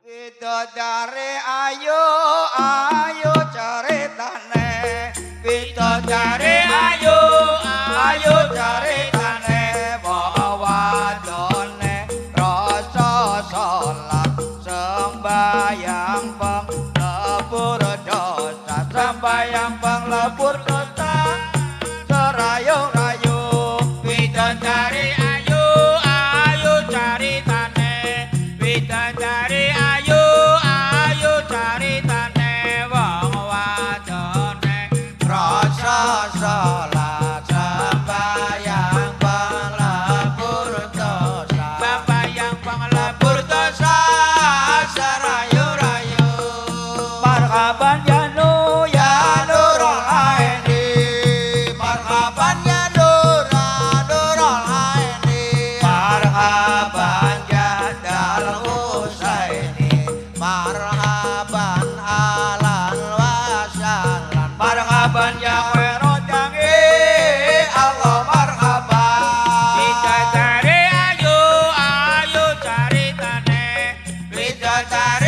Bidadari ayo ayo caritane Bidadari ayo ayo caritane Bawadone rasa salat sembayang penglebur dosa sembayang penglebur dosa serayu-rayu Bidadari ayo ayo caritane Bidadari salat sembayang penglebur dosa sembayang penglebur dosa serayu-rayu marhaban ya nurul aini marhaban ya nurul aini marhaban ya dal husaini marhaban alan wasalan marhaban ya Bidadari